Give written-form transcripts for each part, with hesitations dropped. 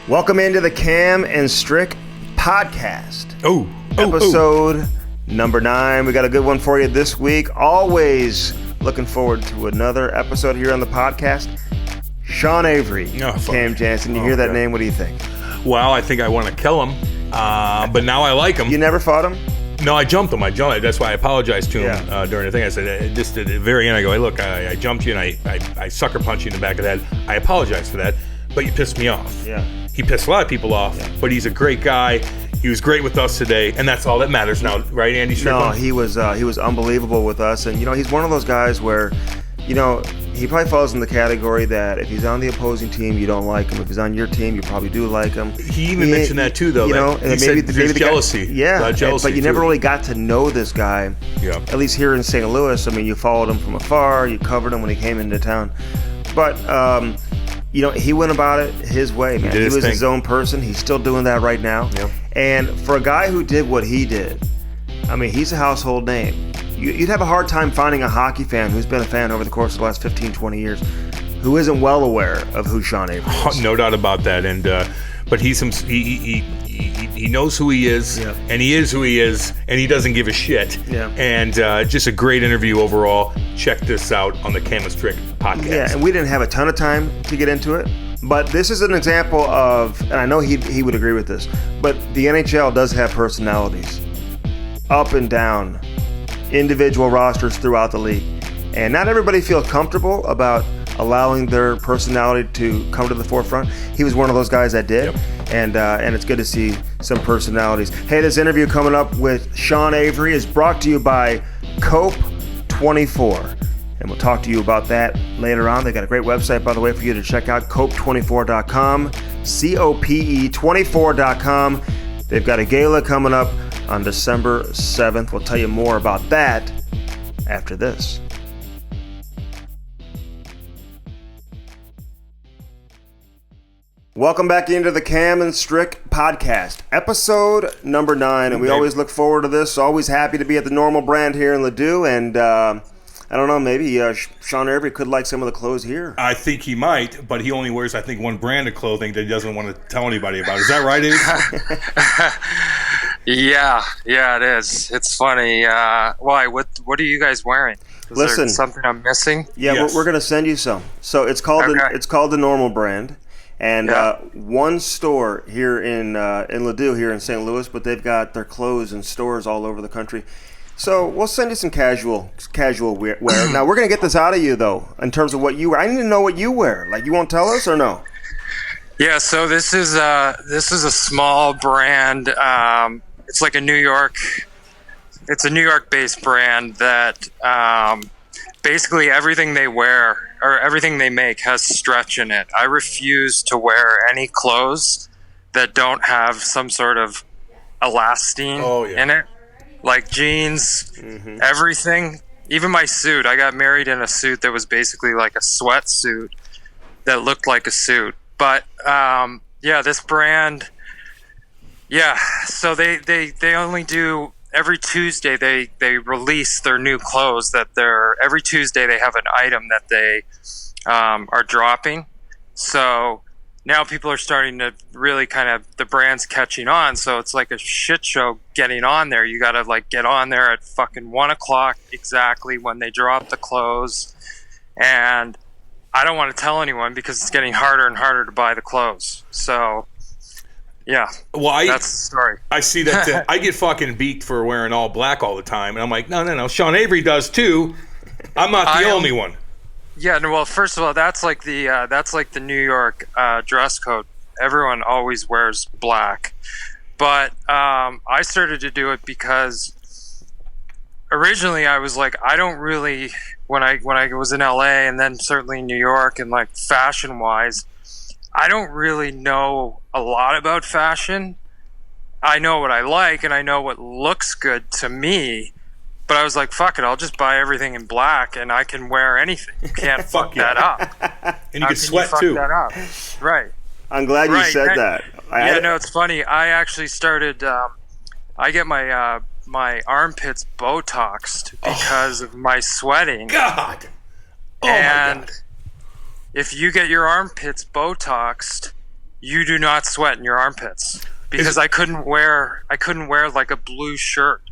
Welcome into the Cam and Strick podcast. Episode number 9. We got a good one for you this week. Always looking forward to another episode here on the podcast. Sean Avery, Cam Jansen. You hear that name? What do you think? Well, I think I want to kill him, but now I like him. You never fought him? No, I jumped him. That's why I apologized to him during the thing. I said, just at the very end, I go, hey, look, I jumped you and I sucker punched you in the back of the head. I apologize for that, but you pissed me off. Yeah. He pissed a lot of people off, but he's a great guy. He was great with us today, and that's all that matters now, right, Andy Strickland? No, he was unbelievable with us, and he's one of those guys where, he probably falls in the category that if he's on the opposing team, you don't like him. If he's on your team, you probably do like him. He even mentioned that too, though. And maybe there's jealousy. Jealousy. But you never really got to know this guy. Yeah. At least here in St. Louis. I mean, you followed him from afar. You covered him when he came into town. But he went about it his way, man. He was his own person. He's still doing that right now. Yep. And for a guy who did what he did, I mean, he's a household name. You'd have a hard time finding a hockey fan who's been a fan over the course of the last 15, 20 years who isn't well aware of who Sean Avery is. No doubt about that. And but he knows who he is, and he is who he is, and he doesn't give a shit. Yeah. And just a great interview overall. Check this out on the Cam and Strick podcast. Yeah, and we didn't have a ton of time to get into it, but this is an example of, and I know he would agree with this, but the NHL does have personalities up and down, individual rosters throughout the league, and not everybody feels comfortable about allowing their personality to come to the forefront. He was one of those guys that did. And it's good to see some personalities. Hey, this interview coming up with Sean Avery is brought to you by Cope 24, and we'll talk to you about that later on. They got a great website, by the way, for you to check out, cope24.com, COPE24.com. They've got a gala coming up on December 7th. We'll tell you more about that after this. Welcome back into the Cam and Strick podcast, episode number 9, and we always look forward to this. Always happy to be at the Normal brand here in Ladue, and I don't know, maybe Sean Avery could like some of the clothes here. I think he might, but he only wears, I think, one brand of clothing that he doesn't want to tell anybody about. Is that right, Abe? Yeah, it is. It's funny. Why? What are you guys wearing? Is there something I'm missing? Yeah, yes. we're going to send you some. So it's called the Normal brand. And one store here in Ladue, here in St. Louis, but they've got their clothes in stores all over the country. So we'll send you some casual wear. Now, we're going to get this out of you, though, in terms of what you wear. I need to know what you wear. Like, you won't tell us or no? Yeah, so this is a small brand. It's like a New York-based brand that basically everything they wear or everything they make has stretch in it. I refuse to wear any clothes that don't have some sort of elastine in it, like jeans, everything. Even my suit. I got married in a suit that was basically like a sweatsuit that looked like a suit. But this brand, so they only do every Tuesday they release their new clothes every Tuesday they have an item that they are dropping. So now people are starting to really the brand's catching on. So it's like a shit show getting on there. You got to get on there at fucking 1:00 exactly when they drop the clothes. And I don't want to tell anyone because it's getting harder and harder to buy the clothes. So yeah, well, that's the story. I see that. I get fucking beat for wearing all black all the time, and I'm like, no. Sean Avery does too. I'm not the only one. Yeah, no. Well, first of all, that's like the New York dress code. Everyone always wears black, but I started to do it because originally I was like, I don't really when I was in LA and then certainly in New York and fashion wise. I don't really know a lot about fashion. I know what I like and I know what looks good to me, but I was like, fuck it, I'll just buy everything in black and I can wear anything. You can't fuck that up. And you can sweat too. That up? Right. I'm glad you said that. No, it's funny. I actually started, I get my armpits Botoxed because of my sweating. God! and my God. if you get your armpits Botoxed, you do not sweat in your armpits because I couldn't wear like a blue shirt.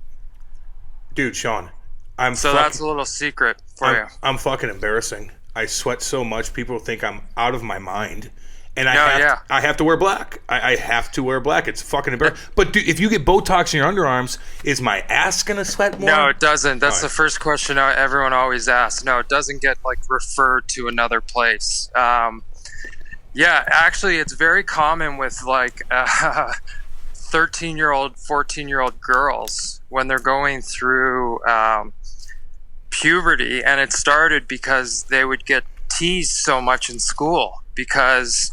Dude, Sean, that's a little secret for you. I'm fucking embarrassing. I sweat so much, people think I'm out of my mind. And I have to wear black. I have to wear black. It's fucking embarrassing. But dude, if you get Botox in your underarms, is my ass gonna sweat more? No, it doesn't. That's the first question everyone always asks. No, it doesn't get like referred to another place. Yeah, actually, it's very common with like 13-year-old, 14-year-old girls when they're going through puberty, and it started because they would get teased so much in school because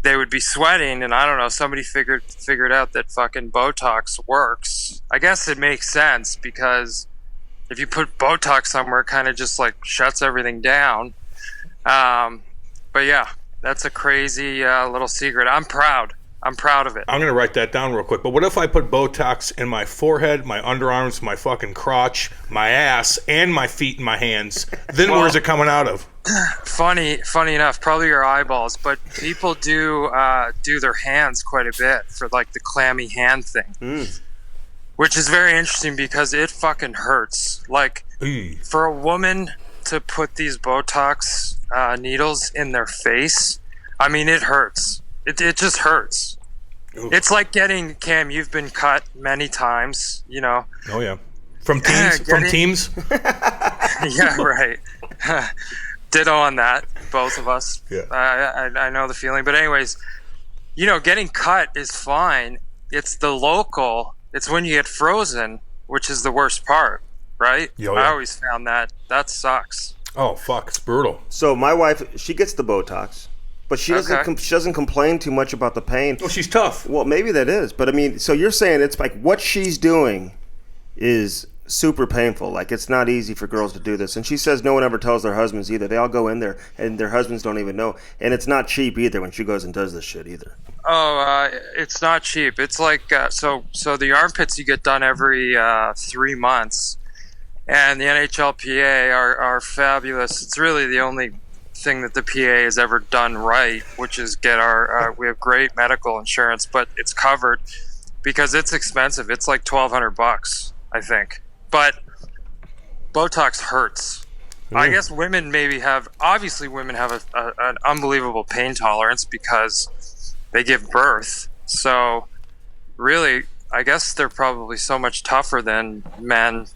they would be sweating, and I don't know, somebody figured out that fucking Botox works. I guess it makes sense because if you put Botox somewhere, it kind of just like shuts everything down. But yeah, that's a crazy little secret. I'm proud of it. I'm going to write that down real quick. But what if I put Botox in my forehead, my underarms, my fucking crotch, my ass, and my feet and my hands? Then where's it coming out of? Funny enough, probably your eyeballs. But people do their hands quite a bit for like the clammy hand thing, which is very interesting because it fucking hurts. Like for a woman to put these Botox needles in their face, I mean, it hurts. It just hurts. Ooh. It's like Cam, you've been cut many times, you know. Oh, yeah. From teams? Yeah, right. Ditto on that, both of us. Yeah. I know the feeling. But anyways, you know, getting cut is fine. It's the local. It's when you get frozen, which is the worst part, right? Oh, yeah. I always found that sucks. Oh, fuck. It's brutal. So my wife, she gets the Botox. But she doesn't complain too much about the pain. Well, she's tough. Well, maybe that is. But I mean, so you're saying it's like what she's doing is super painful. Like it's not easy for girls to do this. And she says no one ever tells their husbands either. They all go in there and their husbands don't even know. And it's not cheap either when she goes and does this shit either. Oh, it's not cheap. It's like so the armpits you get done every 3 months, and the NHLPA are fabulous. It's really the only thing that the PA has ever done right, which is get we have great medical insurance, but it's covered because it's expensive. It's like $1,200, I think. But Botox hurts. I guess women have an unbelievable pain tolerance because they give birth. So really, I guess they're probably so much tougher than men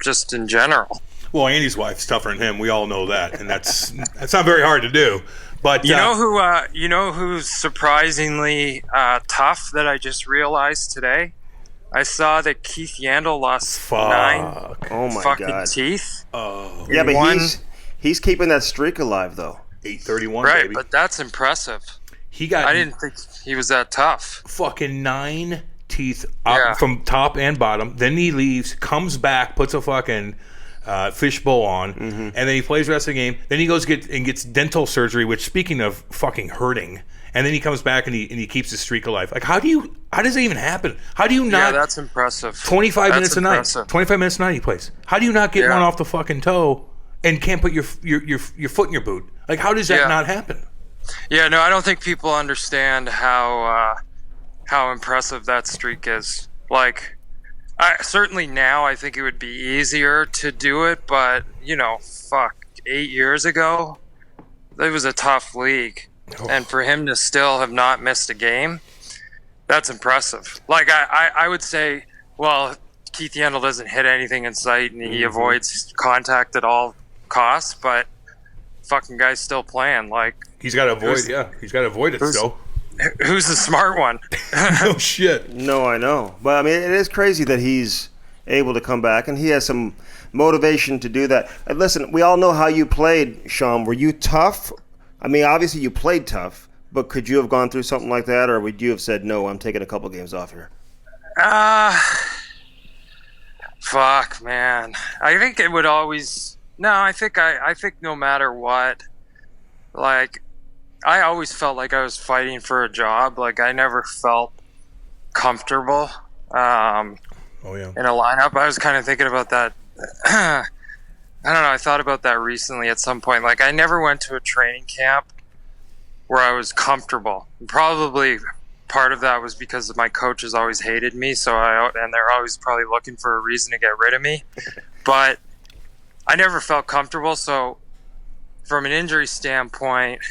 just in general. Well, Andy's wife's tougher than him. We all know that, and that's not very hard to do. But you know who's surprisingly tough that I just realized today? I saw that Keith Yandel lost 9 fucking teeth. Oh, yeah, but he's keeping that streak alive though. 831, right? baby. But that's impressive. I didn't think he was that tough. Fucking 9 teeth from top and bottom. Then he leaves, comes back, puts a fucking fishbowl on, and then he plays the rest of the game. Then he goes and gets dental surgery, which, speaking of fucking hurting, and then he comes back and he keeps his streak alive. Like, how does that even happen? How do you not? Yeah, that's impressive. 25 minutes a night. 25 minutes a night he plays. How do you not get one off the fucking toe and can't put your foot in your boot? Like, how does that not happen? Yeah, no, I don't think people understand how impressive that streak is. Like, certainly now I think it would be easier to do it, but 8 years ago, it was a tough league. Oh. And for him to still have not missed a game, that's impressive. Like, I would say, well, Keith Yandel doesn't hit anything in sight and he avoids contact at all costs, but fucking guy's still playing. Like, he's got to avoid it still. Who's the smart one? No shit. No, I know. But I mean, it is crazy that he's able to come back and he has some motivation to do that. And listen, we all know how you played, Sean. Were you tough? I mean, obviously you played tough, but could you have gone through something like that, or would you have said, no, I'm taking a couple games off here? Fuck, man. I think it would always... No, I think no matter what, like, I always felt like I was fighting for a job. Like, I never felt comfortable in a lineup. I was kind of thinking about that I don't know. I thought about that recently at some point. Like, I never went to a training camp where I was comfortable. Probably part of that was because my coaches always hated me, and they're always probably looking for a reason to get rid of me. But I never felt comfortable. So from an injury standpoint,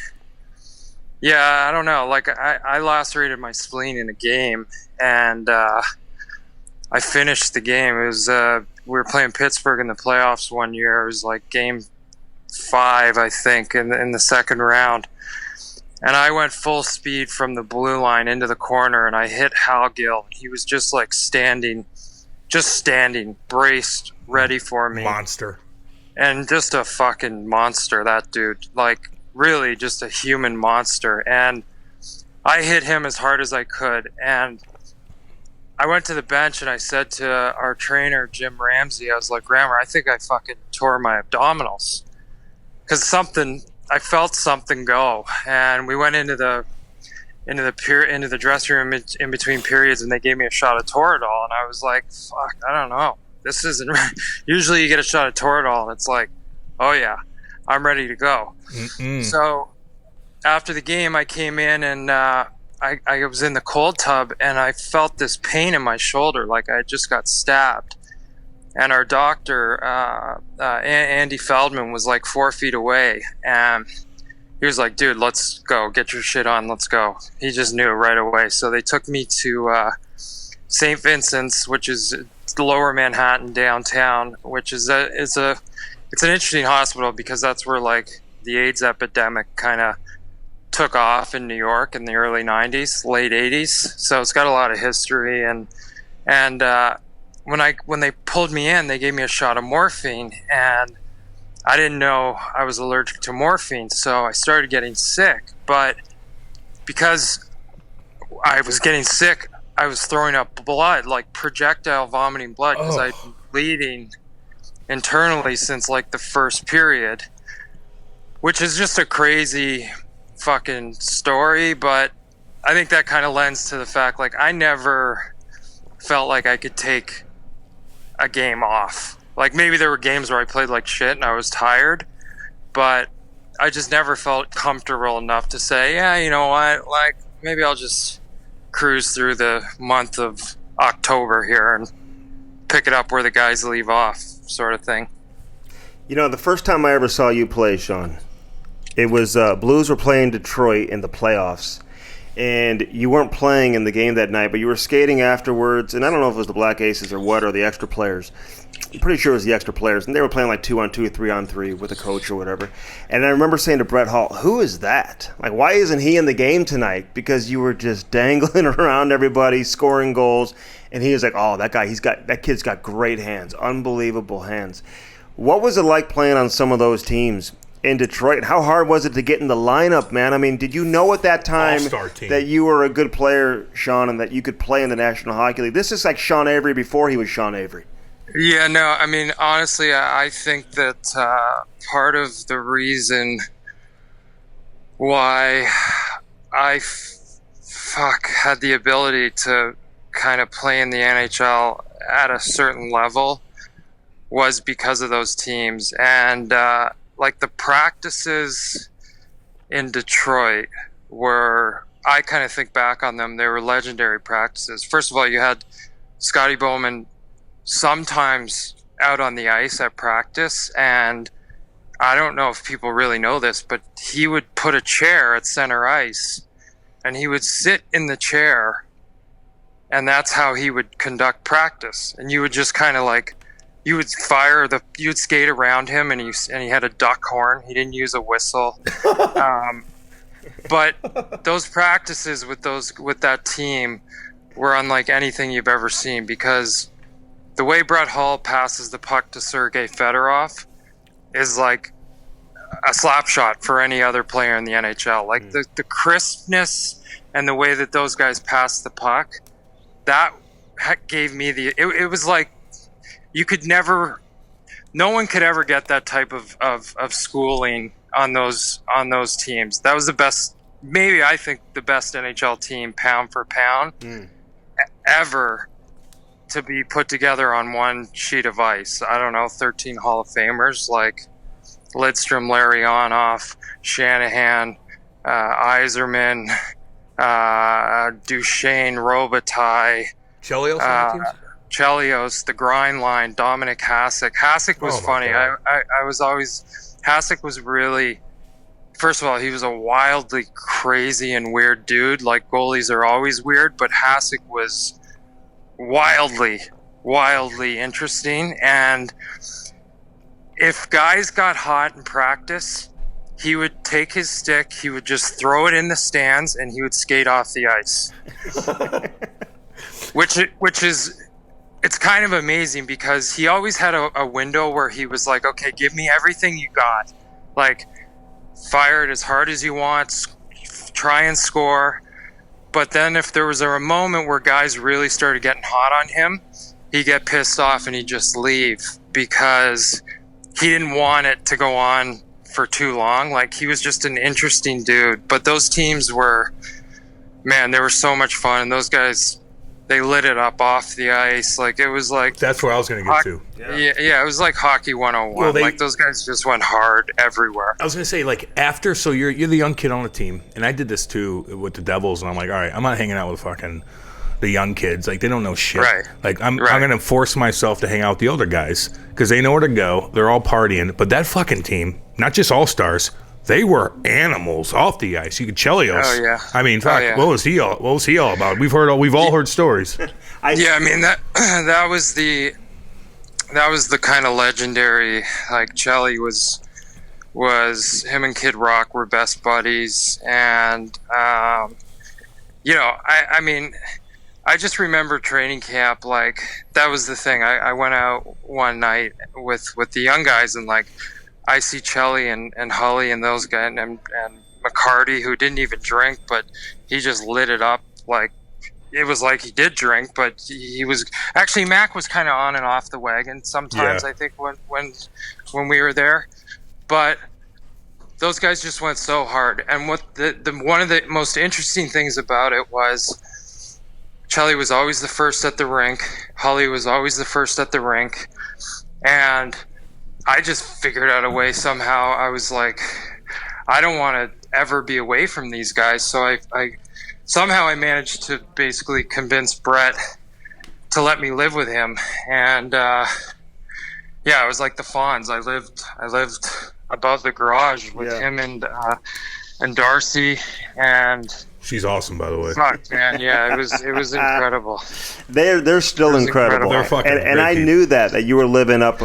yeah, I don't know. Like, I lacerated my spleen in a game, and I finished the game. It was we were playing Pittsburgh in the playoffs one year. It was like game 5, I think, in the second round. And I went full speed from the blue line into the corner, and I hit Hal Gill. He was just like standing, braced, ready for me. Monster. And just a fucking monster, that dude. Like, really just a human monster. And I hit him as hard as I could. And I went to the bench and I said to our trainer, Jim Ramsey, I was like, Grammer, I think I fucking tore my abdominals. Because I felt something go. And we went into the dressing room in between periods, and they gave me a shot of Toradol. And I was like, fuck, I don't know. This isn't right. Usually you get a shot of Toradol, and it's like, oh yeah, I'm ready to go. Mm-mm. So after the game, I came in and I was in the cold tub, and I felt this pain in my shoulder, like I just got stabbed. And our doctor, Andy Feldman, was like 4 feet away, and he was like, dude, let's go, get your shit on, let's go. He just knew right away. So they took me to St. Vincent's, which is lower Manhattan downtown, which is it's an interesting hospital because that's where like the AIDS epidemic kind of took off in New York in the early 90s, late 80s. So it's got a lot of history. And when they pulled me in, they gave me a shot of morphine, and I didn't know I was allergic to morphine, so I started getting sick. But because I was getting sick, I was throwing up blood, like projectile vomiting blood, because I'd been bleeding internally since like the first period, which is just a crazy fucking story. But I think that kind of lends to the fact, like, I never felt like I could take a game off. Like, maybe there were games where I played like shit and I was tired, but I just never felt comfortable enough to say, yeah, you know what, like, maybe I'll just cruise through the month of October here and pick it up where the guys leave off, sort of thing. You know, the first time I ever saw you play, Sean, it was Blues were playing Detroit in the playoffs, and you weren't playing in the game that night, but you were skating afterwards, and I don't know if it was the Black Aces or what, or the extra players. I'm pretty sure it was the extra players, and they were playing like 2-on-2, 3-on-3 with a coach or whatever. And I remember saying to Brett Hall, who is that? Like, why isn't he in the game tonight? Because you were just dangling around everybody, scoring goals, and he was like, oh, that kid's got great hands, unbelievable hands. What was it like playing on some of those teams in Detroit? How hard was it to get in the lineup, man? I mean, did you know at that time that you were a good player, Sean, and that you could play in the National Hockey League? This is like Sean Avery before he was Sean Avery. Yeah, no, I mean, honestly, I think that part of the reason why I had the ability to kind of play in the NHL at a certain level was because of those teams. And like the practices in Detroit were, I kind of think back on them, they were legendary practices. First of all, you had Scotty Bowman sometimes out on the ice at practice, and I don't know if people really know this, but he would put a chair at center ice and he would sit in the chair, and that's how he would conduct practice. And you would just kind of like, you would skate around him, and he had a duck horn. He didn't use a whistle. But those practices with that team were unlike anything you've ever seen, because the way Brett Hull passes the puck to Sergei Fedorov is like a slap shot for any other player in the NHL. Like the crispness and the way that those guys pass the puck, that gave me it was like no one could ever get that type of schooling on those teams. That was the best, maybe I think the best NHL team pound for pound ever to be put together on one sheet of ice. I don't know, 13 Hall of Famers like Lidstrom, Larionov, Shanahan, Yzerman, Duchesne, Robitaille, Chelios, the grind line, Dominic Hasek. Hasek was funny. I was always, Hasek was really, first of all, he was a wildly crazy and weird dude. Like goalies are always weird, but Hasek was wildly interesting. And if guys got hot in practice, he would take his stick, he would just throw it in the stands, and he would skate off the ice. which is, it's kind of amazing because he always had a window where he was like, okay, give me everything you got. Like, fire it as hard as you want, try and score. But then if there was a moment where guys really started getting hot on him, he'd get pissed off and he'd just leave because he didn't want it to go on for too long. Like, he was just an interesting dude. But those teams were, man, they were so much fun. And those guys, they lit it up off the ice. Like, it was like... That's where I was going to get to. Yeah, it was like Hockey 101. Well, like, those guys just went hard everywhere. I was going to say, like, after... So you're the young kid on the team. And I did this, too, with the Devils. And I'm like, all right, I'm not hanging out with fucking the young kids. Like, they don't know shit. Right. Like, I'm going to force myself to hang out with the older guys because they know where to go. They're all partying. But that fucking team, not just all-stars, they were animals off the ice. You could Chelios. Oh yeah. I mean, fuck, what was he all about? We've all heard stories. I mean that was the kind of legendary. Like, Chelly was him and Kid Rock were best buddies, and I mean, I just remember training camp. Like, that was the thing. I went out one night with the young guys, and like, I see Chelly and Hully and those guys and McCarty, who didn't even drink, but he just lit it up. Like, it was like he did drink, but he was actually, Mac was kind of on and off the wagon sometimes. Yeah. I think when we were there, but those guys just went so hard. And what the one of the most interesting things about it was Chelly was always the first at the rink. Hully was always the first at the rink, and I just figured out a way somehow. I was like, I don't want to ever be away from these guys. So I somehow I managed to basically convince Brett to let me live with him. And I was like the Fonz. I lived above the garage with him and Darcy, and she's awesome, by the way. Fuck, man, yeah, it was incredible. They're still incredible. They're fucking and I knew that you were living up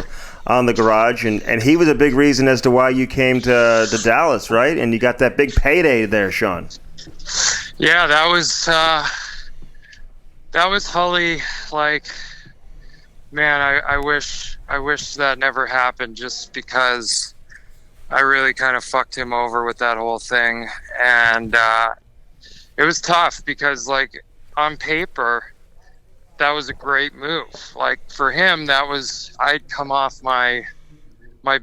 on the garage, and he was a big reason as to why you came to Dallas, right? And you got that big payday there, Sean. Yeah, that was Hully. Like, man, I wish that never happened, just because I really kind of fucked him over with that whole thing. And it was tough because, like, on paper, that was a great move. Like, for him, I'd come off my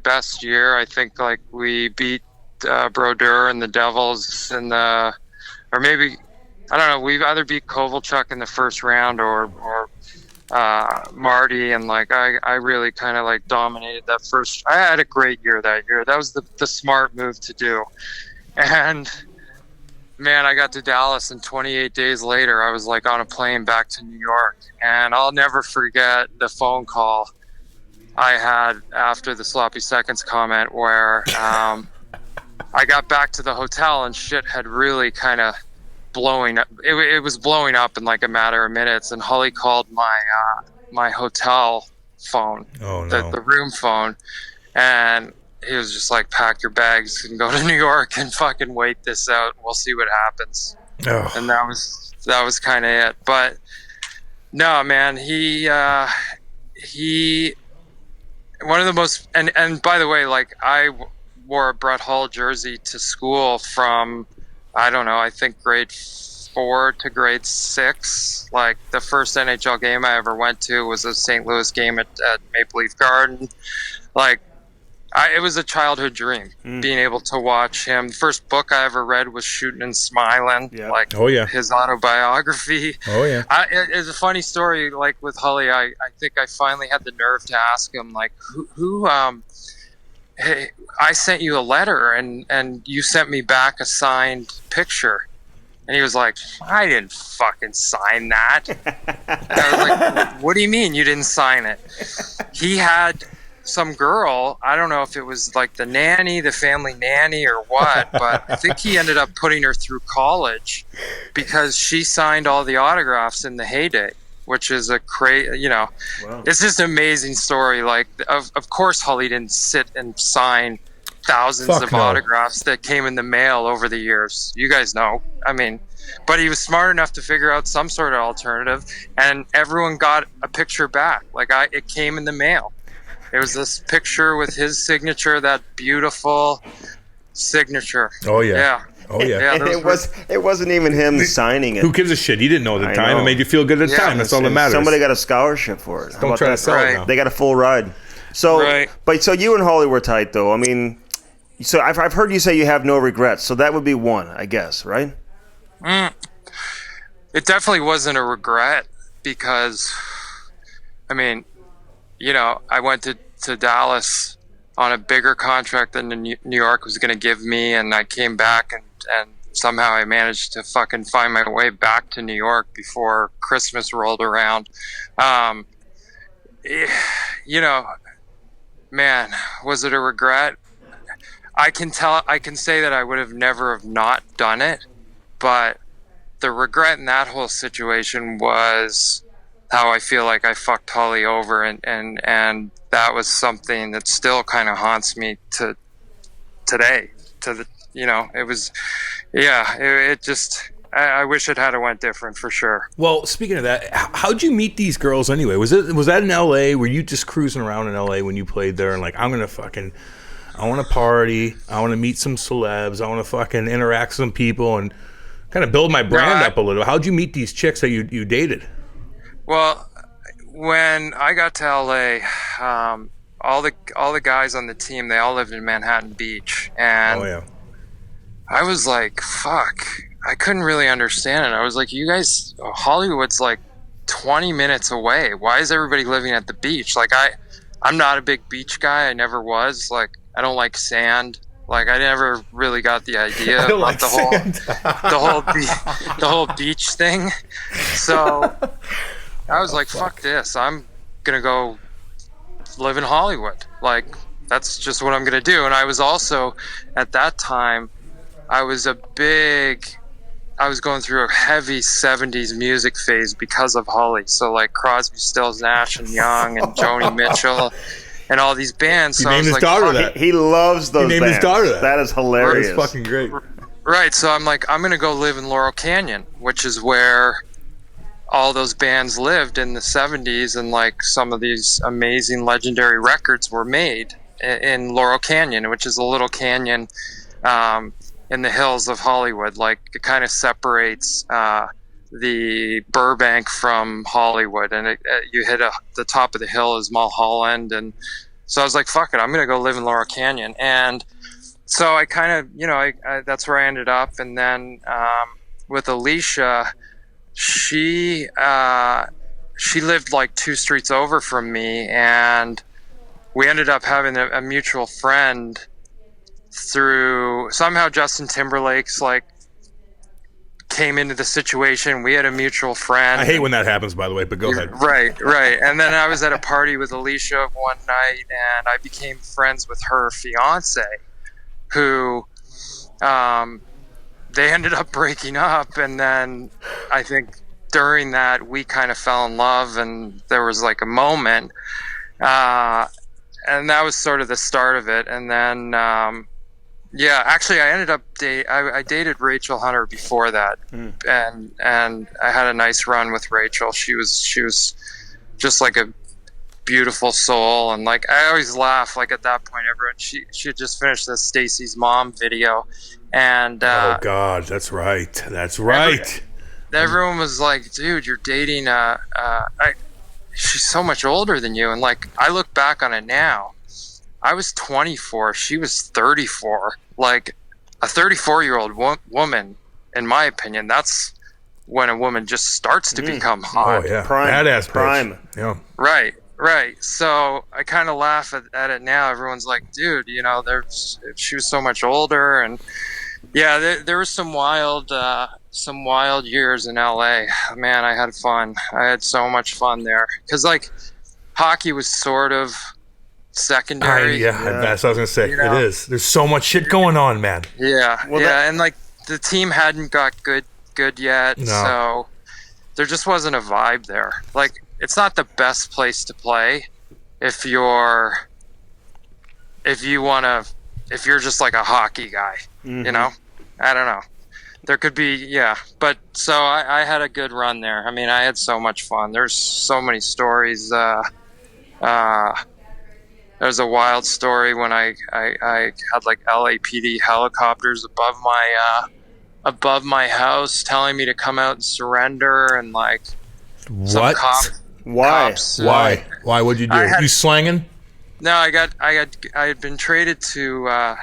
best year. I think, like, we beat Brodeur and the Devils or maybe, I don't know, we either beat Kovalchuk in the first round or Marty, and like I really kind of like dominated that first. I had a great year that year. That was the smart move to do. And man, I got to Dallas, and 28 days later I was like on a plane back to New York, and I'll never forget the phone call I had after the sloppy seconds comment where I got back to the hotel and shit had really kind of blowing up. It was blowing up in like a matter of minutes, and Hully called my hotel phone, the room phone, and he was just like, pack your bags and go to New York and fucking wait this out. We'll see what happens. Oh. And that was kind of it. But no, man, he one of the most, and by the way, like, I wore a Brett Hull jersey to school from, I don't know, I think grade 4 to grade 6. Like, the first NHL game I ever went to was a St. Louis game at Maple Leaf Garden. Like, It was a childhood dream, being able to watch him. The first book I ever read was Shooting and Smiling, like his autobiography. Oh, yeah. It's a funny story, like with Hully. I think I finally had the nerve to ask him, like, hey, I sent you a letter, and you sent me back a signed picture. And he was like, I didn't fucking sign that. And I was like, what do you mean you didn't sign it? He had some girl, I don't know if it was like the nanny, the family nanny or what, but I think he ended up putting her through college because she signed all the autographs in the heyday, which is a crazy, wow. It's just an amazing story. Like, of course, Hully didn't sit and sign thousands of autographs that came in the mail over the years. You guys know. I mean, but he was smart enough to figure out some sort of alternative, and everyone got a picture back. Like, it came in the mail. It was this picture with his signature, that beautiful signature. Oh yeah. Yeah. Oh yeah. And it wasn't even him signing it. Who gives a shit? He didn't know at the time. It made you feel good at the time. That's all that matters. Somebody got a scholarship for it. Don't try to sell it now. They got a full ride. So, but so you and Hully were tight, though. I mean, so I've heard you say you have no regrets. So that would be one, I guess, right? It definitely wasn't a regret because, I mean, I went to Dallas on a bigger contract than New York was going to give me, and I came back and somehow I managed to fucking find my way back to New York before Christmas rolled around. Man, was it a regret? I can say that I would have never not done it, but the regret in that whole situation was how I feel like I fucked Hully over, and that was something that still kind of haunts me to today. It was, it just, I wish it had went different for sure. Well, speaking of that, how'd you meet these girls anyway? Was that in LA? Were you just cruising around in LA when you played there and like, I want to party, I want to meet some celebs, I want to fucking interact with some people and kind of build my brand up a little? How'd you meet these chicks that you dated? Well, when I got to LA, all the guys on the team, they all lived in Manhattan Beach, and I was like, fuck, I couldn't really understand it. I was like, you guys, Hollywood's like 20 minutes away. Why is everybody living at the beach? Like, I'm not a big beach guy. I never was. Like, I don't like sand. Like, I never really got the idea about the whole beach thing. So I was like, fuck this. I'm going to go live in Hollywood. Like, that's just what I'm going to do. And I was also, at that time, I was going through a heavy 70s music phase because of Hully. So, like, Crosby, Stills, Nash and Young and Joni Mitchell and all these bands. So he named his daughter that. He loves those bands. He named his daughter that. That is hilarious. That's fucking great. Right, so I'm like, I'm going to go live in Laurel Canyon, which is where all those bands lived in the 70s, and like some of these amazing legendary records were made in Laurel Canyon, which is a little canyon in the hills of Hollywood. Like, it kind of separates the Burbank from Hollywood, and you hit the top of the hill is Mulholland. And so I was like, fuck it, I'm going to go live in Laurel Canyon. And so I kind of, that's where I ended up. And then with Alicia, she lived like 2 streets over from me, and we ended up having a mutual friend through somehow. Justin Timberlake's like came into the situation. We had a mutual friend. I hate when that happens, by the way, but go ahead. Right. And then I was at a party with Alicia one night, and I became friends with her fiance, who they ended up breaking up. And then I think during that we kind of fell in love, and there was like a moment, and that was sort of the start of it. And then actually I ended up I dated Rachel Hunter before that. And I had a nice run with Rachel. She was just like a beautiful soul, and like I always laugh, like at that point everyone she had just finished the Stacy's Mom video, and oh god, that's right. Everyone was like, dude, you're dating she's so much older than you. And like, I look back on it now, I was 24. She was 34. Like a 34-year-old woman, in my opinion, that's when a woman just starts to become hot. Oh, yeah. Prime. Badass Prime. bitch. Yeah. Right. So I kind of laugh at it now. Everyone's like, dude, she was so much older. And yeah, there was some wild years in LA. Man, I had fun. I had so much fun there. Because, like, hockey was sort of secondary. That's what I was going to say. It is. There's so much shit going on, man. Yeah. And, like, the team hadn't got good yet. No. So there just wasn't a vibe there. Like, it's not the best place to play if you're just like a hockey guy, I don't know. There could be, but so I had a good run there. I mean, I had so much fun. There's so many stories. There's a wild story when I had like LAPD helicopters above my house telling me to come out and surrender, and like some cops. Why? Why? What'd you do? You slanging? No, I had been traded to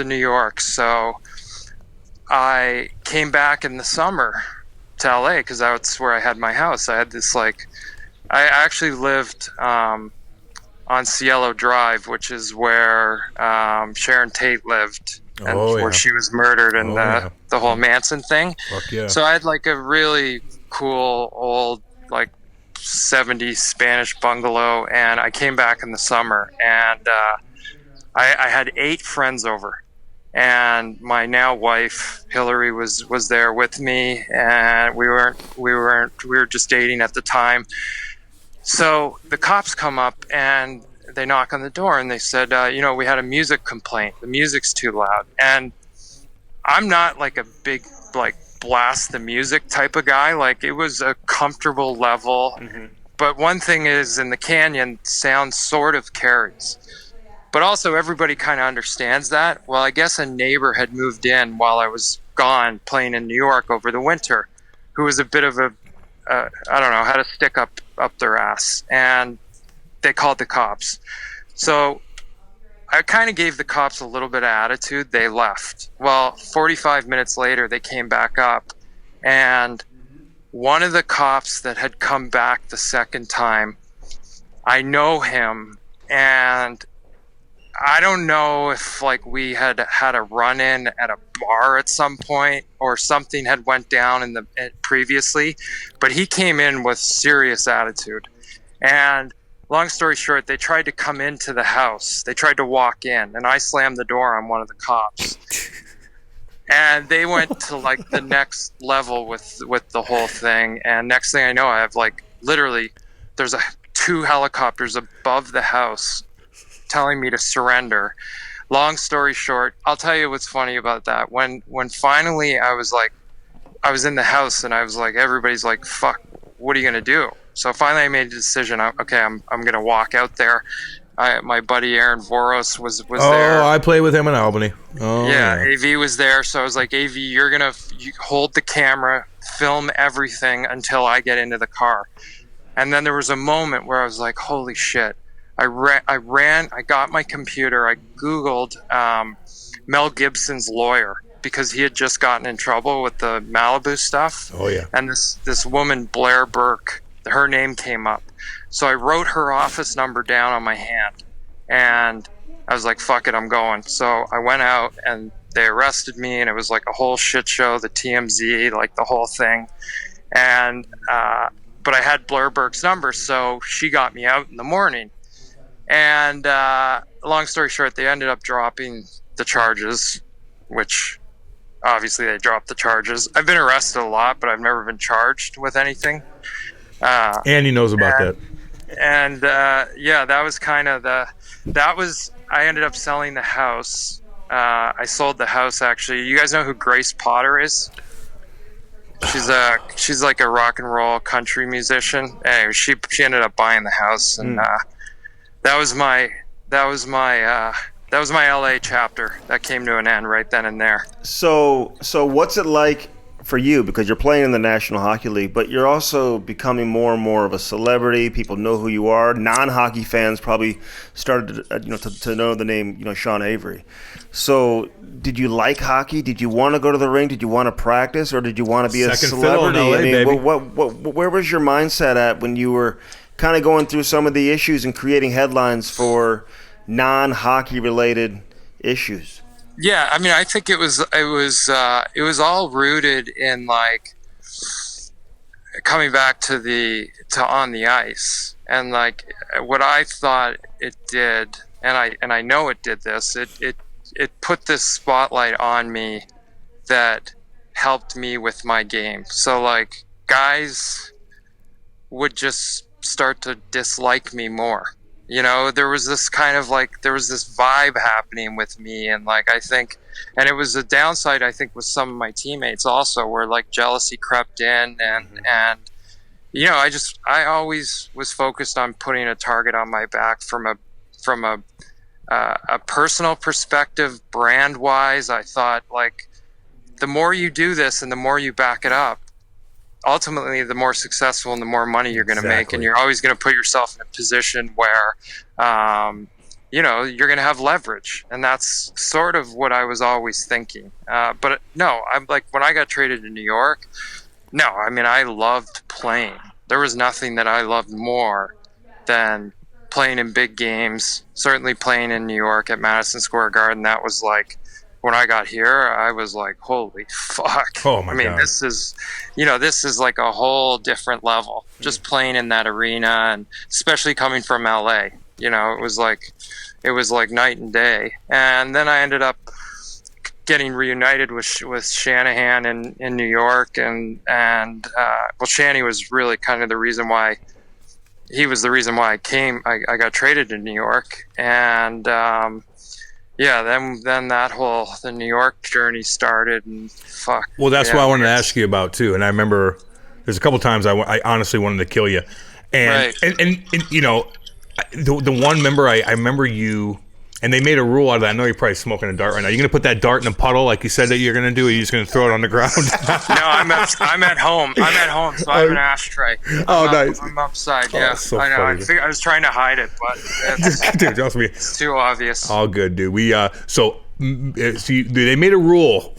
New York, so I came back in the summer to LA because that's where I had my house. I had this I actually lived on Cielo Drive, which is where Sharon Tate lived, and where she was murdered, and the whole Manson thing. Fuck yeah. So I had like a really cool old like 70s Spanish bungalow, and I came back in the summer, and I had 8 friends over, and my now wife Hillary was there with me, and we were just dating at the time. So the cops come up and they knock on the door, and they said, we had a music complaint. The music's too loud. And I'm not like a big like blast the music type of guy. Like, it was a comfortable level. Mm-hmm. But one thing is, in the canyon, sound sort of carries. But also everybody kind of understands that. Well, I guess a neighbor had moved in while I was gone playing in New York over the winter, who was a bit of I don't know, had a stick up their ass. And they called the cops. So I kind of gave the cops a little bit of attitude. They left. Well, 45 minutes later, they came back up, and one of the cops that had come back the second time, I know him, and I don't know if like we had a run-in at a bar at some point or something had went down previously, but he came in with serious attitude. And long story short, they tried to come into the house. They tried to walk in, and I slammed the door on one of the cops. And they went to like the next level with the whole thing. And next thing I know, I have like literally there's 2 helicopters above the house telling me to surrender. Long story short, I'll tell you what's funny about that. When finally I was in the house, and I was like, everybody's like, fuck, what are you gonna do? So finally I made a decision. I'm gonna walk out there. My buddy Aaron Voros was there. Oh, I play with him in Albany. Oh, yeah, AV was there. So I was like, AV, you hold the camera, film everything until I get into the car. And then there was a moment where I was like, holy shit. I ran, I got my computer, I Googled Mel Gibson's lawyer, because he had just gotten in trouble with the Malibu stuff. Oh, yeah. And this woman, Blair Burke, her name came up. So I wrote her office number down on my hand, and I was like, fuck it, I'm going. So I went out, and they arrested me, and it was like a whole shit show, the TMZ, like the whole thing. And but I had Blair Burke's number, so she got me out in the morning. And long story short, they ended up dropping the charges, which obviously they dropped the charges. I've been arrested a lot, but I've never been charged with anything. Andy knows about that. And that was kind of I ended up selling the house. I sold the house, actually. You guys know who Grace Potter is? She's like a rock and roll country musician. Anyway, she ended up buying the house, and that was my LA chapter that came to an end right then and there. So what's it like for you, because you're playing in the National Hockey League, but you're also becoming more and more of a celebrity. People know who you are. Non-hockey fans probably started to know the name Sean Avery. So did you like hockey? Did you want to go to the ring? Did you want to practice, or did you want to be a celebrity? LA, baby. Where was your mindset at when you were kind of going through some of the issues and creating headlines for non-hockey related issues? Yeah, I mean, I think it was all rooted in like coming back to on the ice, and like what I thought it did, and I know it did this. It put this spotlight on me that helped me with my game. So like guys would just start to dislike me more. There was this vibe happening with me, and like I think, and it was a downside I think with some of my teammates also, where like jealousy crept in, and I always was focused on putting a target on my back from a personal perspective, brand wise. I thought like the more you do this and the more you back it up, ultimately the more successful and the more money you're going to make, and you're always going to put yourself in a position where you're going to have leverage, and that's sort of what I was always thinking. But no, I'm like, when I got traded to New York, no, I mean, I loved playing. There was nothing that I loved more than playing in big games, certainly playing in New York at Madison Square Garden. That was like, when I got here, I was like, holy fuck. Oh my God. This is like a whole different level, just playing in that arena, and especially coming from LA, it was like night and day. And then I ended up getting reunited with Shanahan in New York, and Shanny was really kind of the reason why I came. I got traded to New York, and then the New York journey started, and fuck. Well, that's what I wanted to ask you about too. And I remember there's a couple times I honestly wanted to kill you, and right. and the one member I remember you. And they made a rule out of that. I know you're probably smoking a dart right now. You're going to put that dart in a puddle like you said that you're going to do, or you're just going to throw it on the ground? No, I'm at home. So I have an ashtray. Nice. I'm upside, yeah. So I know. funny. I was trying to hide it, but it's too obvious. All good, dude. They made a rule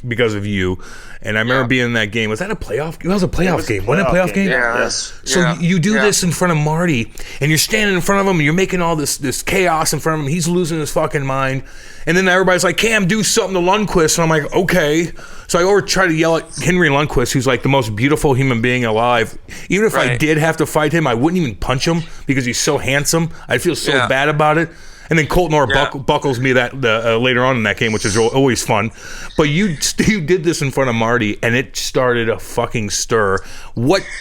because of you, and I remember being in that game. Was that a playoff? It was a playoff game. Wasn't it a playoff game? Yeah. Yes. So you do this in front of Marty, and you're standing in front of him, and you're making all this chaos in front of him. He's losing his fucking mind. And then everybody's like, Cam, do something to Lundqvist. And I'm like, okay. So I try to yell at Henry Lundqvist, who's like the most beautiful human being alive. Even if I did have to fight him, I wouldn't even punch him because he's so handsome. I'd feel so bad about it. And then Colton Orr buckles me that later on in that game, which is always fun. But you did this in front of Marty, and it started a fucking stir.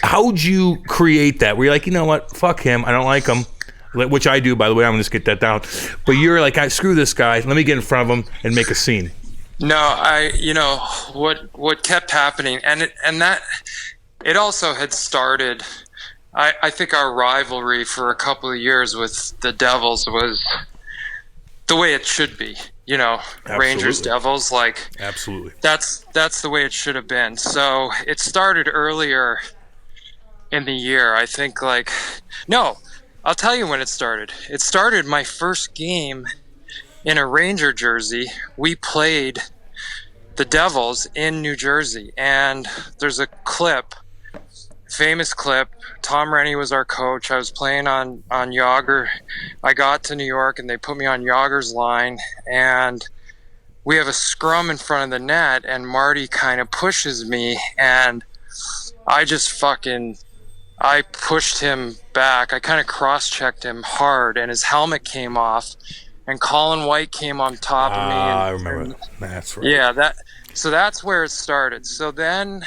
How'd you create that? Were you like, you know what? Fuck him. I don't like him. Which I do, by the way. I'm going to just get that down. But you're like, screw this guy. Let me get in front of him and make a scene. No, what kept happening, and that it also had started. I think our rivalry for a couple of years with the Devils was the way it should be, Absolutely. Rangers, Devils, like absolutely. That's the way it should have been. So it started earlier in the year. I think I'll tell you when it started. It started my first game in a Ranger jersey. We played the Devils in New Jersey, and there's a famous clip. Tom Rennie was our coach. I was playing on Yager. I got to New York, and they put me on Yager's line, and we have a scrum in front of the net, and Marty kind of pushes me, and I pushed him back. I kind of cross-checked him hard, and his helmet came off, and Colin White came on top of me. I remember that. That's right. Yeah, so that's where it started. So then,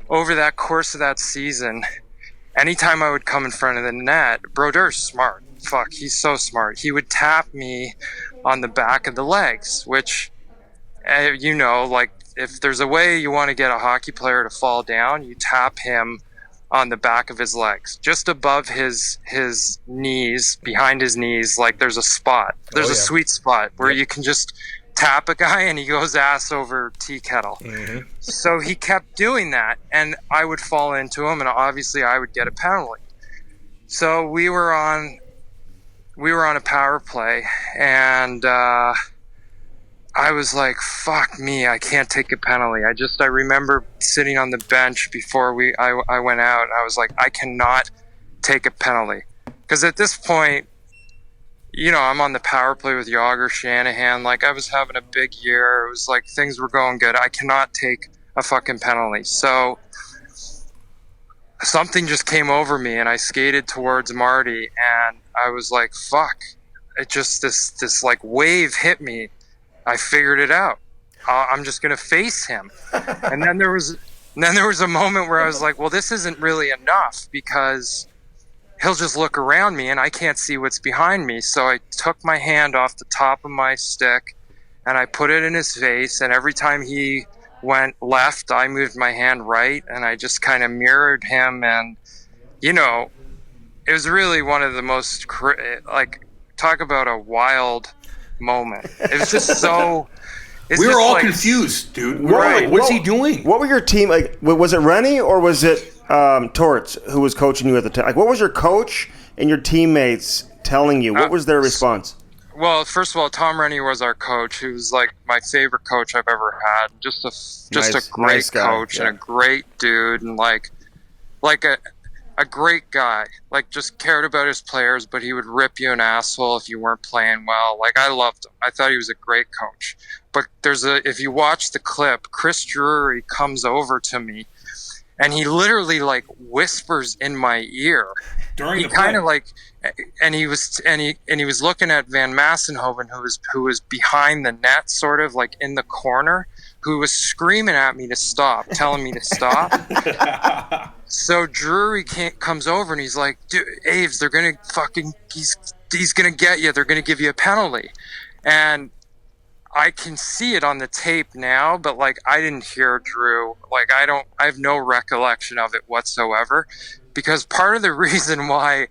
over that course of that season, anytime I would come in front of the net, Brodeur's smart. Fuck, he's so smart. He would tap me on the back of the legs, which, like, if there's a way you want to get a hockey player to fall down, you tap him on the back of his legs, just above his knees, behind his knees. Like, there's a spot. There's a sweet spot where you can just tap a guy and he goes ass over tea kettle. Mm-hmm. So he kept doing that, and I would fall into him, and obviously I would get a penalty. So we were on a power play, and I was like, fuck me, I can't take a penalty. I remember sitting on the bench before I went out. I was like, I cannot take a penalty. Because at this point, you know, I'm on the power play with Yager, Shanahan. Like, I was having a big year. It was like things were going good. I cannot take a fucking penalty. So something just came over me, and I skated towards Marty, and I was like, fuck. It just, this like wave hit me. I figured it out. I'm just going to face him. And then there was a moment where I was like, well, this isn't really enough, because he'll just look around me and I can't see what's behind me. So I took my hand off the top of my stick and I put it in his face. And every time he went left, I moved my hand right, and I just kind of mirrored him. And, you know, it was really one of the most, like, talk about a wild moment. It was just so... We were all confused, dude. What's he doing? What were your team, like, was it Rennie or was it Torts who was coaching you at the time? Like, what was your coach and your teammates telling you? What was their response? Well, first of all, Tom Rennie was our coach. He was like my favorite coach I've ever had. Just a great coach, and a great dude, and like a great guy. Like, just cared about his players, but he would rip you an asshole if you weren't playing well. Like, I loved him. I thought he was a great coach. But if you watch the clip, Chris Drury comes over to me, and he literally like whispers in my ear. During the kind of like, and he was looking at Van Massenhoven, who was behind the net, sort of like in the corner, who was screaming at me to stop, telling me to stop. So Drury comes over and he's like, dude, Aves, they're gonna he's gonna get you. They're gonna give you a penalty, and I can see it on the tape now, but like I didn't hear Drew. Like I have no recollection of it whatsoever, because part of the reason why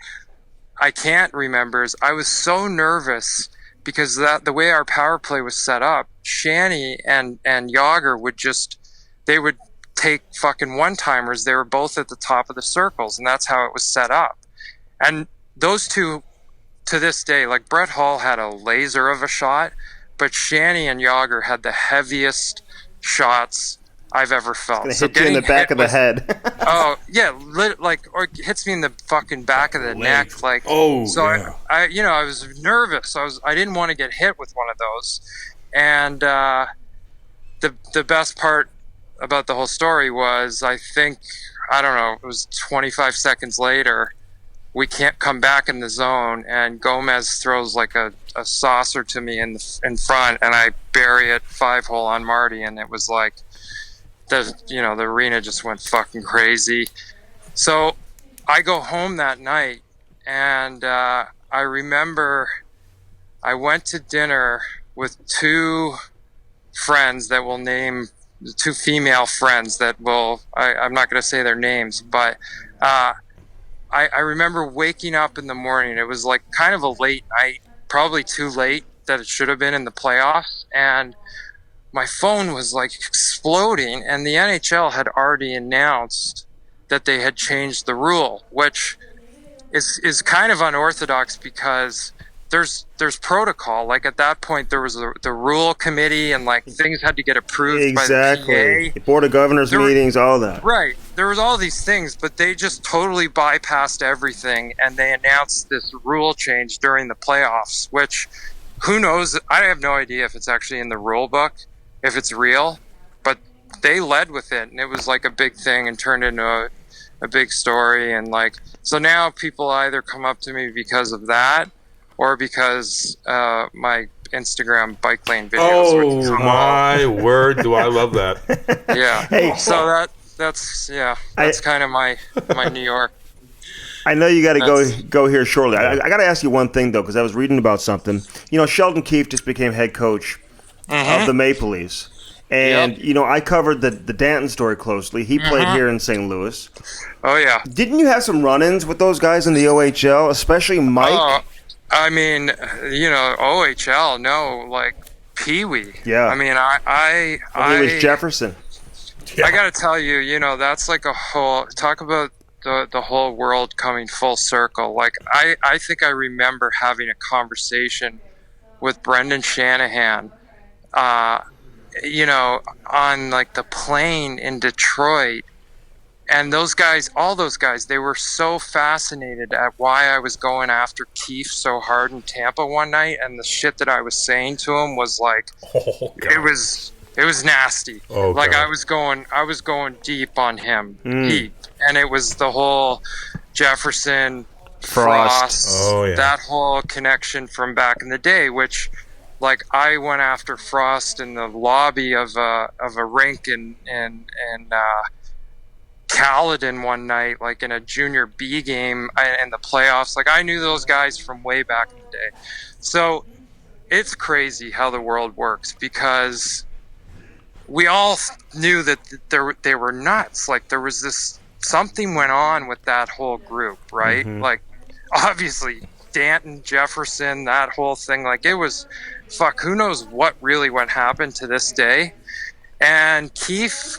I can't remember is I was so nervous, because the way our power play was set up, Shanny and Yager would take fucking one-timers. They were both at the top of the circles, and that's how it was set up. And those two, to this day, like Brett Hall had a laser of a shot, but Shanny and Yager had the heaviest shots I've ever felt. It's gonna hit you in the back of the head. Oh yeah, or it hits me in the fucking back of the neck. Like, oh, so yeah. I was nervous. I didn't want to get hit with one of those. And the best part about the whole story was, I don't know, it was 25 seconds later, we can't come back in the zone, and Gomez throws like a saucer to me in front, and I bury it 5-hole on Marty, and it was like the arena just went fucking crazy. So I go home that night, and I remember I went to dinner with two friends that will name, two female friends that will, I'm not going to say their names, but I remember waking up in the morning. It was like kind of a late night, probably too late that it should have been in the playoffs, and my phone was like exploding, and the NHL had already announced that they had changed the rule, which is kind of unorthodox, because there's protocol. Like at that point, there was the rule committee, and like things had to get approved by the PA. Board of Governors meetings, all that. Right. There was all these things, but they just totally bypassed everything, and they announced this rule change during the playoffs, which, who knows? I have no idea if it's actually in the rule book, if it's real, but they led with it, and it was like a big thing and turned into a big story. And like, so now people either come up to me because of that, or because my Instagram bike lane videos. Oh my word! Do I love that? Yeah. Hey, so that's kind of my New York. I know you got to go here shortly. I got to ask you one thing though, because I was reading about something. You know, Sheldon Keefe just became head coach of the Maple Leafs, and you know, I covered the Danton story closely. He played here in St. Louis. Oh yeah. Didn't you have some run-ins with those guys in the OHL, especially Mike? I mean, you know, OHL, no, like Pee Wee. Yeah. I mean, I it was Jefferson. Yeah. I got to tell you, you know, that's like a whole talk about the whole world coming full circle. Like I think I remember having a conversation with Brendan Shanahan, you know, on like the plane in Detroit. And those guys, all those guys, they were so fascinated at why I was going after Keefe so hard in Tampa one night, and the shit that I was saying to him was like, it was nasty. Oh, like God. I was going deep on him, deep, and it was the whole Jefferson, Frost, that whole connection from back in the day, which. Like I went after Frost in the lobby of a rink in Caledon one night, like in a junior B game in the playoffs. Like I knew those guys from way back in the day. So it's crazy how the world works, because we all knew that they were nuts. Like there was something went on with that whole group, right? Mm-hmm. Like obviously Danton, Jefferson, that whole thing, like it was who knows what happened to this day. And Keefe,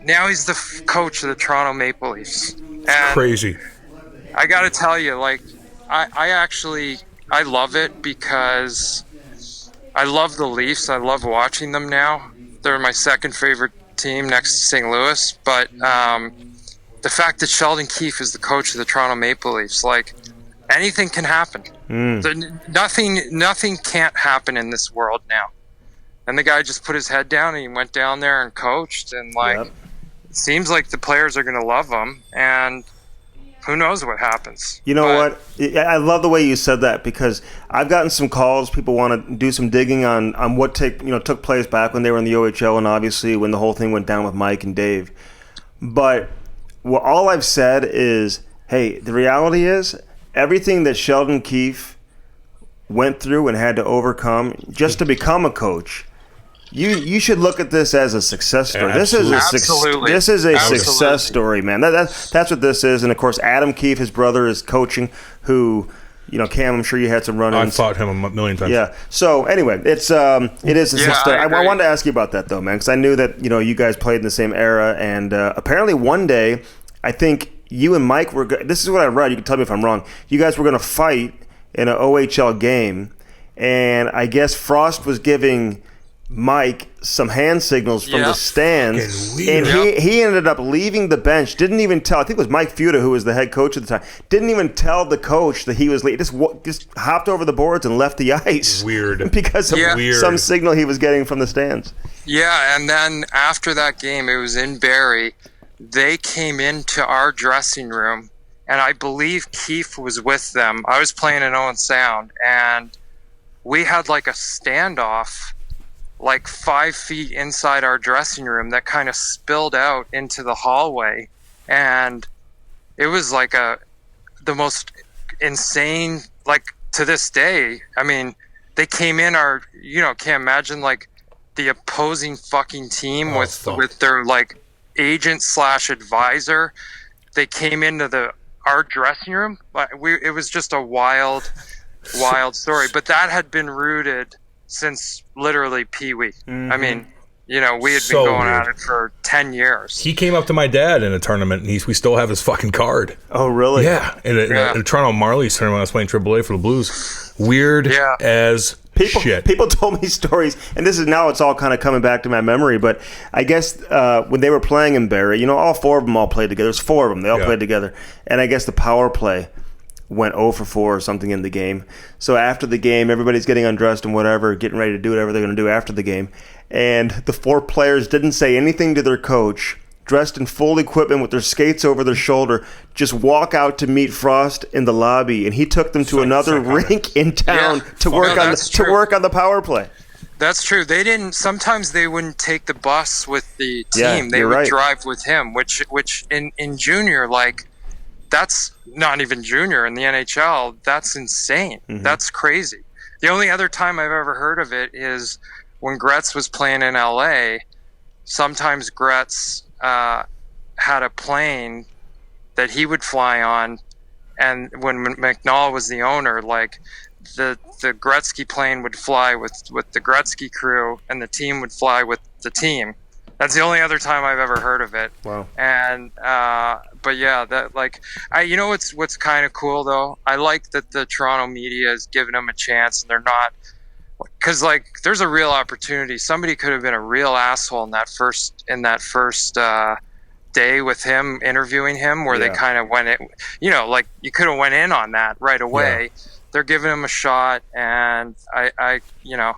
now he's the coach of the Toronto Maple Leafs. And crazy. I got to tell you, like, I love it, because I love the Leafs. I love watching them now. They're my second favorite team next to St. Louis. But the fact that Sheldon Keefe is the coach of the Toronto Maple Leafs, like, anything can happen. Nothing can't happen in this world now. And the guy just put his head down and he went down there and coached, and it seems like the players are going to love him, and who knows what happens. You know what? I love the way you said that, because I've gotten some calls. People want to do some digging on what took place back when they were in the OHL, and obviously when the whole thing went down with Mike and Dave. But all I've said is, hey, the reality is everything that Sheldon Keefe went through and had to overcome just to become a coach. You should look at this as a success story. This is a success story, man. That's what this is. And of course, Adam Keefe, his brother, is coaching. Who, Cam, I'm sure you had some run-ins. I fought him a million times. Yeah. So anyway, it is a success story. I wanted to ask you about that though, man, because I knew that you guys played in the same era, and apparently one day, I think you and Mike were. This is what I read. You can tell me if I'm wrong. You guys were going to fight in an OHL game, and I guess Frost was giving Mike some hand signals from the stands, and he ended up leaving the bench. Didn't even tell. I think it was Mike Fuda, who was the head coach at the time. Didn't even tell the coach that he was leaving. Just hopped over the boards and left the ice. Weird. Because of some signal he was getting from the stands. Yeah, and then after that game, it was in Barrie. They came into our dressing room, and I believe Keefe was with them. I was playing in Owen Sound, and we had like a standoff like 5 feet inside our dressing room that kind of spilled out into the hallway. And it was like the most insane, like to this day. I mean, they came in can't imagine like the opposing fucking team with their like agent / advisor. They came into our dressing room. It was just a wild story, but that had been rooted since literally Pee Wee. Mm-hmm. I mean, we had been going at it for 10 years. He came up to my dad in a tournament, and we still have his fucking card. Oh, really? Yeah. In a Toronto Marlies tournament, I was playing AAA for the Blues. Weird as shit. People told me stories, and this is now it's all kind of coming back to my memory, but I guess when they were playing in Barrie, all four of them all played together. There's four of them. They all played together. And I guess the power play went 0 for 4 or something in the game. So after the game, everybody's getting undressed and whatever, getting ready to do whatever they're going to do after the game. And the 4 players didn't say anything to their coach, dressed in full equipment with their skates over their shoulder, just walk out to meet Frost in the lobby. And he took them to another rink in town to work on the power play. That's true. Sometimes they wouldn't take the bus with the team. They would drive with him, which in junior, like, that's not even junior in the NHL. That's insane. Mm-hmm. That's crazy. The only other time I've ever heard of it is when Gretz was playing in LA. Sometimes Gretz had a plane that he would fly on, and when McNall was the owner, like the Gretzky plane would fly with the Gretzky crew, and the team would fly with the team. That's the only other time I've ever heard of it. Wow. And but yeah, that like you know what's kind of cool though. I like that the Toronto media is giving them a chance, and they're not, because like there's a real opportunity. Somebody could have been a real asshole in that first day with him interviewing him, where they kind of went in, you know, like you could have went in on that right away. Yeah. They're giving him a shot, and I you know,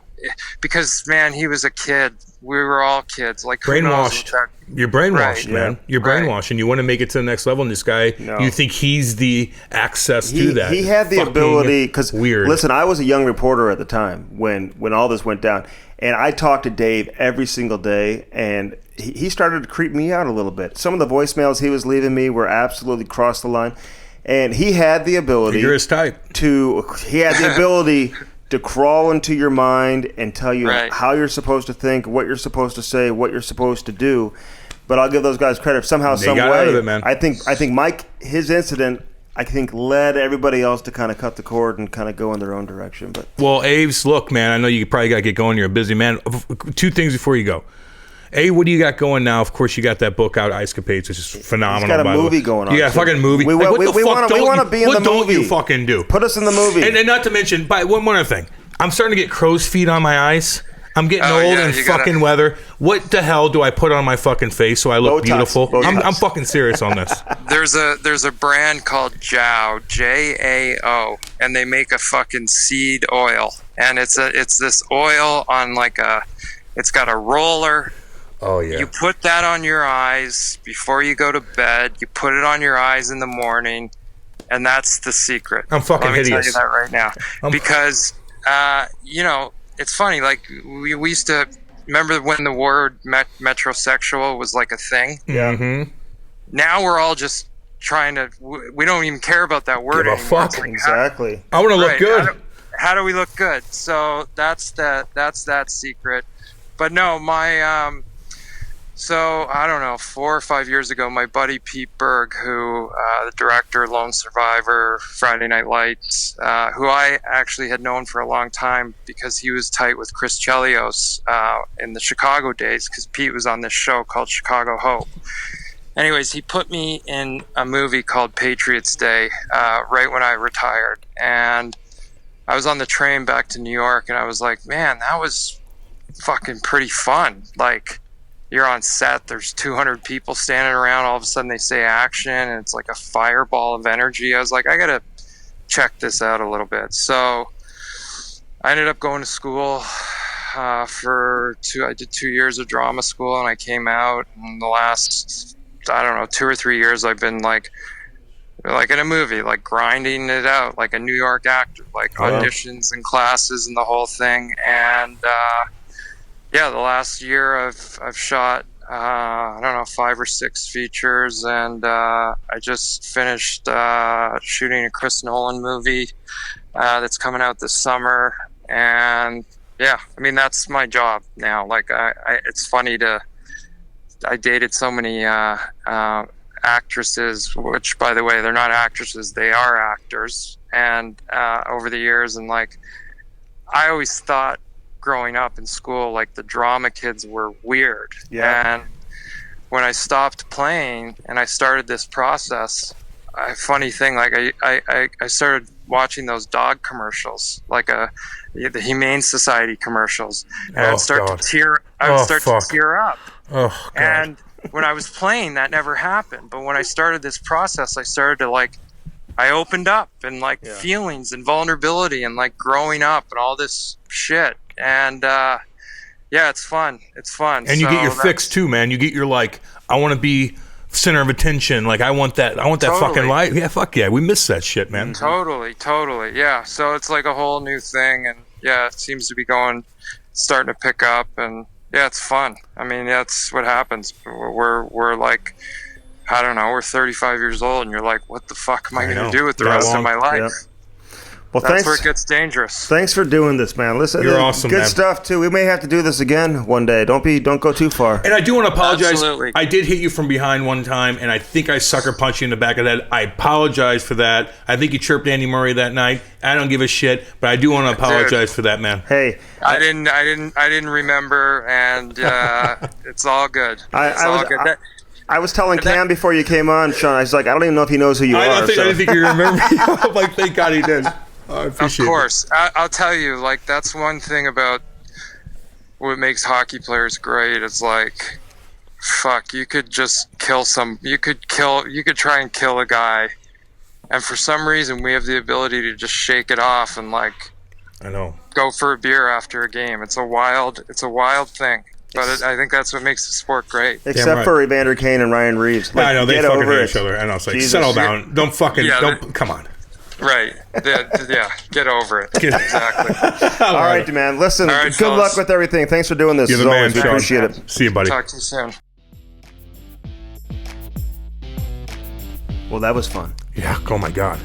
because man, he was a kid. We were all kids, like brainwashed. You're brainwashed, right. man. You're brainwashed, and you want to make it to the next level. And this guy, you think he's the access to that. He had the ability, because weird. Listen, I was a young reporter at the time when all this went down, and I talked to Dave every single day, and he started to creep me out a little bit. Some of the voicemails he was leaving me were absolutely cross the line, and he had the ability. You're his type. He had the ability to crawl into your mind and tell you how you're supposed to think, what you're supposed to say, what you're supposed to do. But I'll give those guys credit. Somehow, some way, out of it, man. I think Mike, his incident, I think led everybody else to kind of cut the cord and kind of go in their own direction. But well, Aves, look, man, I know you probably got to get going. You're a busy man. 2 things before you go. What do you got going now? Of course, you got that book out, Ice Capades, which is phenomenal. He's got a movie going on. You got a fucking movie. We want to be in the movie. What don't you fucking do? Put us in the movie. And not to mention, one more thing. I'm starting to get crow's feet on my eyes. I'm getting old and fucking weather. What the hell do I put on my fucking face so I look beautiful? I'm fucking serious on this. There's a brand called Jao, Jao, and they make a fucking seed oil, and it's this oil on it's got a roller. Oh yeah. You put that on your eyes before you go to bed. You put it on your eyes in the morning, and that's the secret. I'm fucking hideous. Let me tell you that right now, because you know, it's funny. Like we used to remember when the word metrosexual was like a thing. Yeah. Mm-hmm. Now we're all just trying to. We don't even care about that word anymore. Fuck. Like, exactly. I want to look good. How do we look good? So that's that secret. But no, my So, I don't know, 4 or 5 years ago, my buddy Pete Berg, who, the director, Lone Survivor, Friday Night Lights, who I actually had known for a long time because he was tight with Chris Chelios in the Chicago days, because Pete was on this show called Chicago Hope. Anyways, he put me in a movie called Patriots Day right when I retired. And I was on the train back to New York, and I was like, man, that was fucking pretty fun. Like, you're on set, there's 200 people standing around, all of a sudden they say action, and it's like a fireball of energy. I was like, I gotta check this out a little bit. So I ended up going to school I did 2 years of drama school, and I came out, and the last, I don't know, 2 or 3 years I've been like in a movie, like grinding it out like a New York actor, like auditions and classes and the whole thing. And yeah, the last year I've shot I don't know, 5 or 6 features, and I just finished shooting a Chris Nolan movie that's coming out this summer. And yeah, I mean, that's my job now. Like it's funny I dated so many actresses, which, by the way, they're not actresses, they are actors, and over the years, and like I always thought growing up in school, like the drama kids were weird. Yeah. And when I stopped playing and I started this process, funny thing, like I started watching those dog commercials, like the Humane Society commercials, and I'd start to tear up. Oh, God. And when I was playing, that never happened. But when I started this process, I started to I opened up, and feelings and vulnerability and like growing up and all this shit. And yeah, it's fun. And you get your fix too, man. You get your I want to be center of attention. Like I want that totally. Fucking life. Yeah, fuck yeah. We miss that shit, man. Totally. Yeah. So it's like a whole new thing, and yeah, it seems to be starting to pick up, and yeah, it's fun. I mean, that's what happens. We're like, I don't know, we're 35 years old, and you're like, what the fuck am I going to do with the rest of my life? Yeah. Well, that's where it gets dangerous. Thanks for doing this, man. Listen, you're awesome, good man. stuff too. We may have to do this again one day. Don't go too far. And I do want to apologize. Absolutely. I did hit you from behind one time, and I think I sucker punched you in the back of the head. I apologize for that. I think you chirped Andy Murray that night. I don't give a shit, but I do want to apologize for that, man. Hey, I didn't remember, and it's all good. I was telling Cam before you came on, Sean. I was like, I don't even know if he knows who you are. I didn't think you remember me. I'm like, thank God he did. I appreciate it. Of course. I'll tell you, like, that's one thing about what makes hockey players great. It's like, fuck, you could just kill you could try and kill a guy. And for some reason, we have the ability to just shake it off and, like, I know, go for a beer after a game. It's a wild thing. But I think that's what makes the sport great. Except for Evander Kane and Ryan Reeves. Like, I know, they fucking hate each other. I know, it's like, Jesus. Settle down. Don't come on. Right. Yeah, get over it. Exactly. All right, man. Listen, good luck with everything. Thanks for doing this. You're the man, We appreciate it. See you, buddy. Talk to you soon. Well, that was fun. Yeah, oh my God.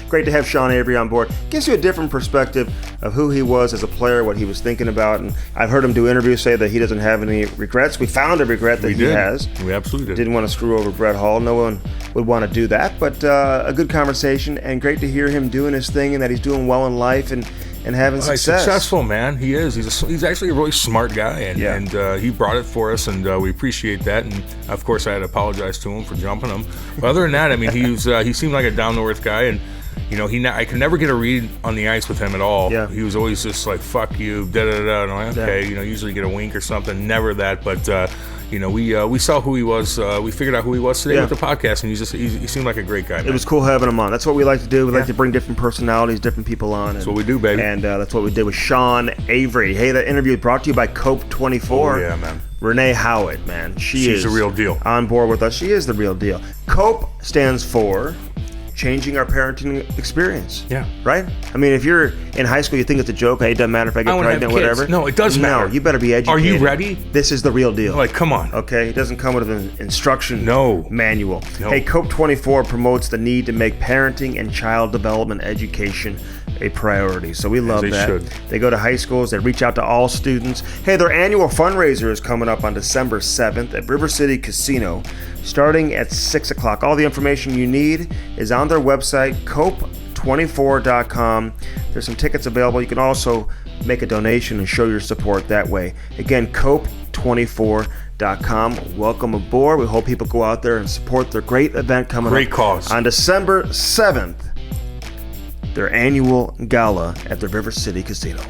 Great to have Sean Avery on board. Gives you a different perspective of who he was as a player, what he was thinking about. And I've heard him do interviews say that he doesn't have any regrets. We found a regret that he has. We absolutely did. Didn't want to screw over Brett Hull. No one would want to do that. But a good conversation, and great to hear him doing his thing and that he's doing well in life and having success. He's successful, man. He is. He's actually a really smart guy, and he brought it for us, and we appreciate that. And of course, I had to apologize to him for jumping him. But other than that, I mean, he seemed like a down to earth guy, and you know, I could never get a read on the ice with him at all. Yeah. He was always just like, "Fuck you," da da da. And I'm like, okay, you know, usually get a wink or something. Never that, but. You know, we saw who he was. We figured out who he was today with the podcast, and he seemed like a great guy, man. It was cool having him on. That's what we like to do. We like to bring different personalities, different people on. That's what we do, baby. And that's what we did with Sean Avery. Hey, that interview is brought to you by Cope 24. Oh, yeah, man. Renee Howard, man. She's the real deal. On board with us. She is the real deal. Cope stands for changing our parenting experience. Yeah. Right? I mean, if you're in high school, you think it's a joke. Hey, it doesn't matter if I get pregnant, whatever. No, it does matter. No, you better be educated. Are you ready? This is the real deal. Like, come on. Okay? It doesn't come with an instruction manual. No. Hey, Cope 24 promotes the need to make parenting and child development education a priority. So we love that. Should. They go to high schools. They reach out to all students. Hey, their annual fundraiser is coming up on December 7th at River City Casino, starting at 6 o'clock. All the information you need is on their website, cope24.com. There's some tickets available. You can also make a donation and show your support that way. Again, cope24.com. Welcome aboard. We hope people go out there and support their great event coming up. Great cause. On December 7th, their annual gala at the River City Casino.